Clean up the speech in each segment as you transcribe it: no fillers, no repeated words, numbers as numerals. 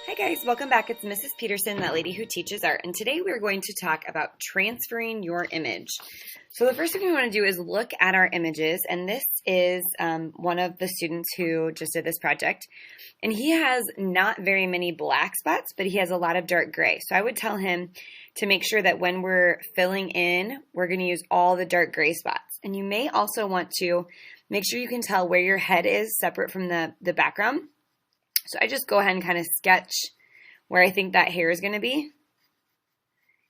Hi guys, welcome back. It's Mrs. Peterson, that lady who teaches art, and today we're going to talk about transferring your image. So the first thing we want to do is look at our images, and this is one of the students who just did this project, and he has not very many black spots, but he has a lot of dark gray. So I would tell him to make sure that when we're filling in, we're going to use all the dark gray spots. And you may also want to make sure you can tell where your head is separate from the background. So I just go ahead and kind of sketch where I think that hair is going to be,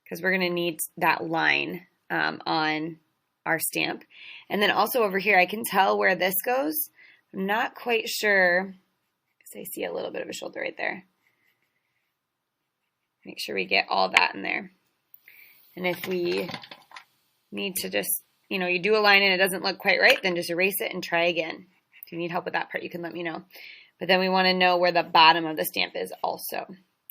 because we're going to need that line on our stamp. And then also over here, I can tell where this goes. I'm not quite sure, because I see a little bit of a shoulder right there. Make sure we get all that in there. And if we need to just, you do a line and it doesn't look quite right, then just erase it and try again. If you need help with that part, you can let me know. But then we want to know where the bottom of the stamp is also.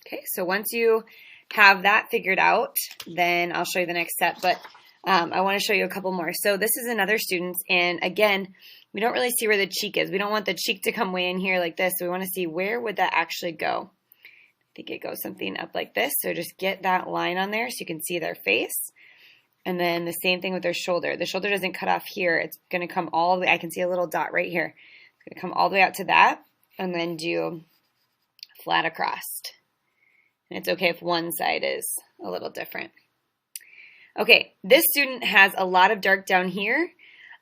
Okay, so once you have that figured out, then I'll show you the next step. But I want to show you a couple more. So this is another student, and again, we don't really see where the cheek is. We don't want the cheek to come way in here like this, so we want to see where would that actually go. I think it goes something up like this, so just get that line on there so you can see their face. And then the same thing with their shoulder. The shoulder doesn't cut off here. It's going to come all the way. I can see a little dot right here. It's going to come all the way out to that. And then do flat across. And it's okay if one side is a little different. Okay, this student has a lot of dark down here,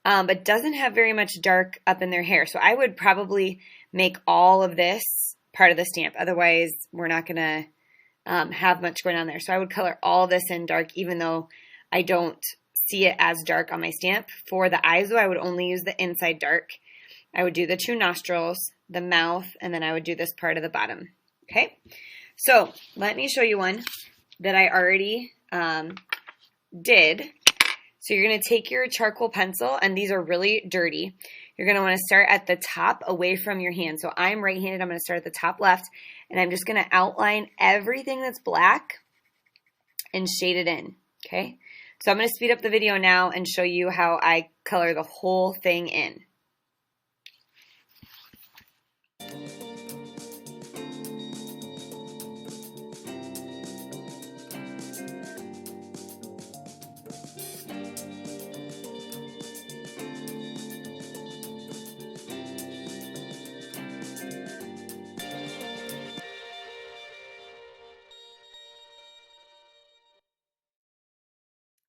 but doesn't have very much dark up in their hair. So I would probably make all of this part of the stamp. Otherwise, we're not going to have much going on there. So I would color all this in dark, even though I don't see it as dark on my stamp. For the eyes, though, I would only use the inside dark. I would do the two nostrils, the mouth, and then I would do this part of the bottom. Okay, so let me show you one that I already did. So you're going to take your charcoal pencil, and these are really dirty. You're going to want to start at the top away from your hand. So I'm right-handed. I'm going to start at the top left, and I'm just going to outline everything that's black and shade it in. Okay, so I'm going to speed up the video now and show you how I color the whole thing in.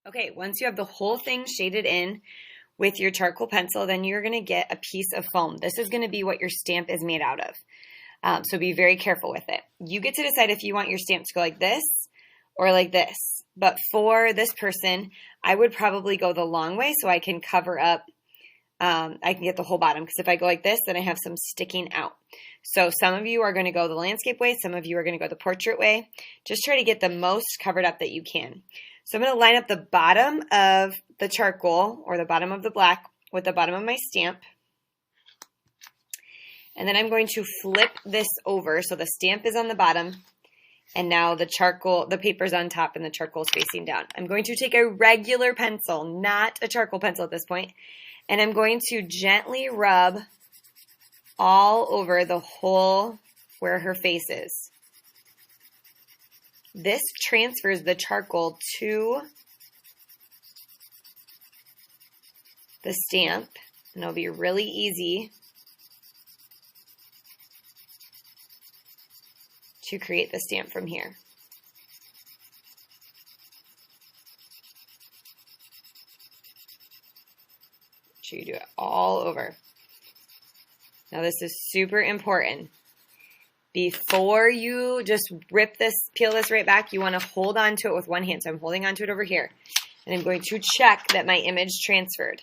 Okay, once you have the whole thing shaded in with your charcoal pencil, then you're going to get a piece of foam. This is going to be what your stamp is made out of. So be very careful with it. You get to decide if you want your stamp to go like this or like this. But for this person, I would probably go the long way so I can cover up, I can get the whole bottom. Because if I go like this, then I have some sticking out. So some of you are going to go the landscape way. Some of you are going to go the portrait way. Just try to get the most covered up that you can. So I'm going to line up the bottom of the charcoal or the bottom of the black with the bottom of my stamp. And then I'm going to flip this over so the stamp is on the bottom and now the paper's on top and the charcoal is facing down. I'm going to take a regular pencil, not a charcoal pencil at this point, and I'm going to gently rub all over the whole where her face is. This transfers the charcoal to the stamp, and it'll be really easy to create the stamp from here. Make sure you do it all over. Now this is super important. Before you just peel this right back, you want to hold on to it with one hand. So I'm holding on to it over here. And I'm going to check that my image transferred.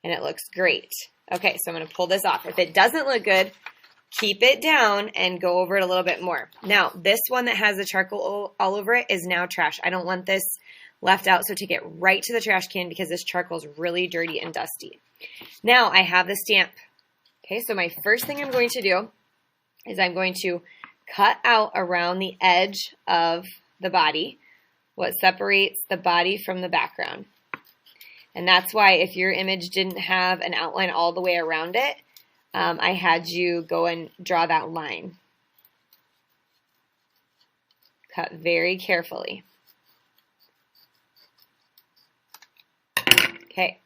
And it looks great. Okay, so I'm going to pull this off. If it doesn't look good, keep it down and go over it a little bit more. Now, this one that has the charcoal all over it is now trash. I don't want this left out, so take it right to the trash can because this charcoal is really dirty and dusty. Now, I have the stamp. Okay, so my first thing I'm going to do is I'm going to cut out around the edge of the body what separates the body from the background. And that's why if your image didn't have an outline all the way around it, I had you go and draw that line. Cut very carefully. Okay,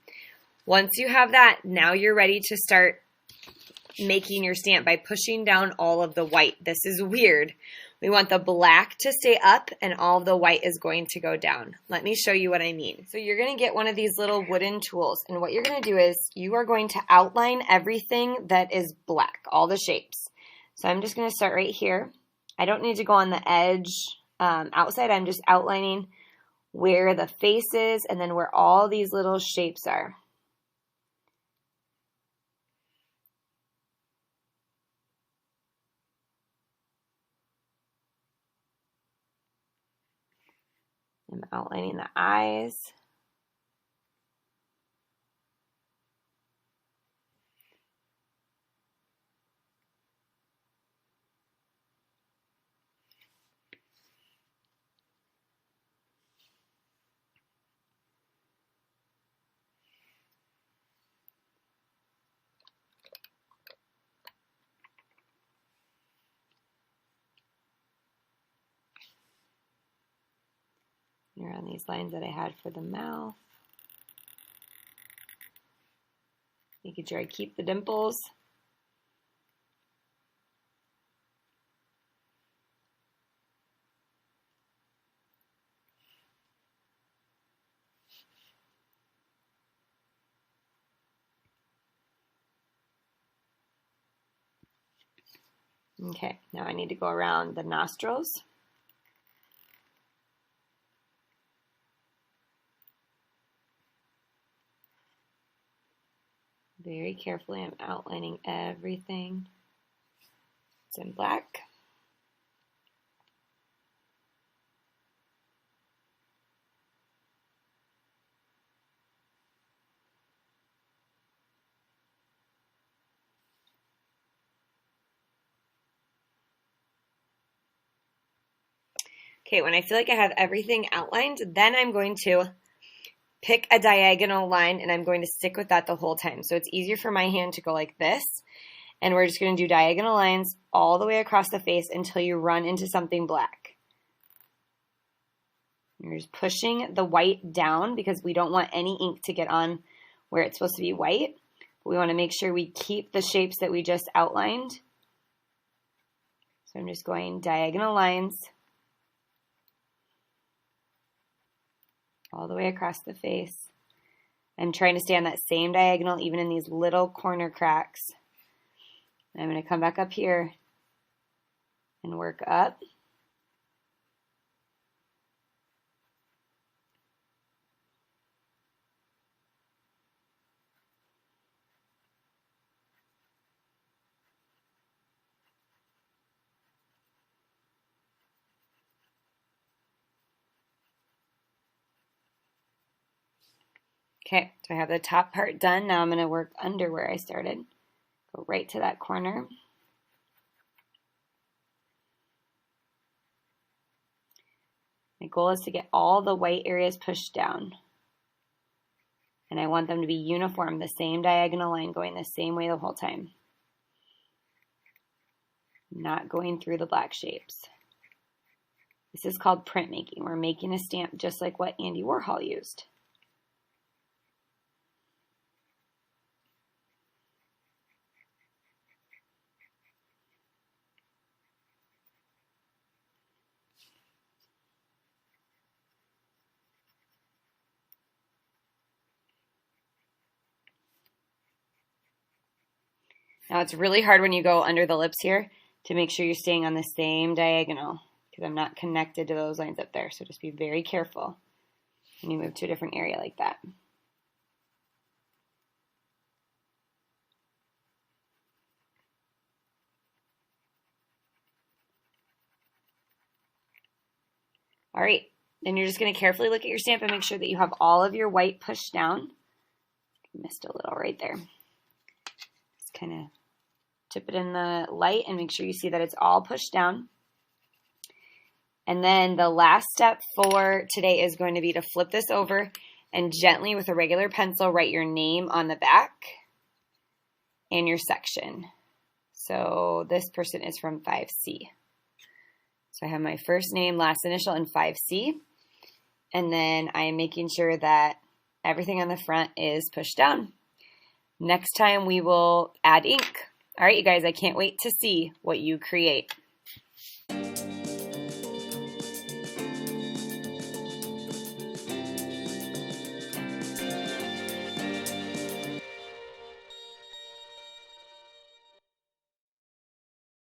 once you have that, now you're ready to start making your stamp by pushing down all of the white. This is weird. We want the black to stay up and all of the white is going to go down. Let me show you what I mean. So you're going to get one of these little wooden tools, and what you're going to do is you are going to outline everything that is black, all the shapes. So I'm just going to start right here. I don't need to go on the edge outside. I'm just outlining where the face is and then where all these little shapes are. I'm outlining the eyes. Around these lines that I had for the mouth. Making sure I keep the dimples. Okay, now I need to go around the nostrils. Very carefully, I'm outlining everything. It's in black. Okay, when I feel like I have everything outlined, then I'm going to pick a diagonal line and I'm going to stick with that the whole time. So it's easier for my hand to go like this. And we're just going to do diagonal lines all the way across the face until you run into something black. You're just pushing the white down because we don't want any ink to get on where it's supposed to be white. But we want to make sure we keep the shapes that we just outlined. So I'm just going diagonal lines all the way across the face. I'm trying to stay on that same diagonal even in these little corner cracks. I'm going to come back up here and work up. Okay, so I have the top part done. Now I'm going to work under where I started. Go right to that corner. My goal is to get all the white areas pushed down. And I want them to be uniform, the same diagonal line going the same way the whole time. Not going through the black shapes. This is called printmaking. We're making a stamp just like what Andy Warhol used. Now it's really hard when you go under the lips here to make sure you're staying on the same diagonal because I'm not connected to those lines up there. So just be very careful when you move to a different area like that. All right, then you're just going to carefully look at your stamp and make sure that you have all of your white pushed down. Missed a little right there. Just kind of dip it in the light and make sure you see that it's all pushed down. And then the last step for today is going to be to flip this over and gently with a regular pencil write your name on the back and your section. So this person is from 5C. So I have my first name, last initial, and 5C. And then I am making sure that everything on the front is pushed down. Next time we will add ink. All right, you guys, I can't wait to see what you create.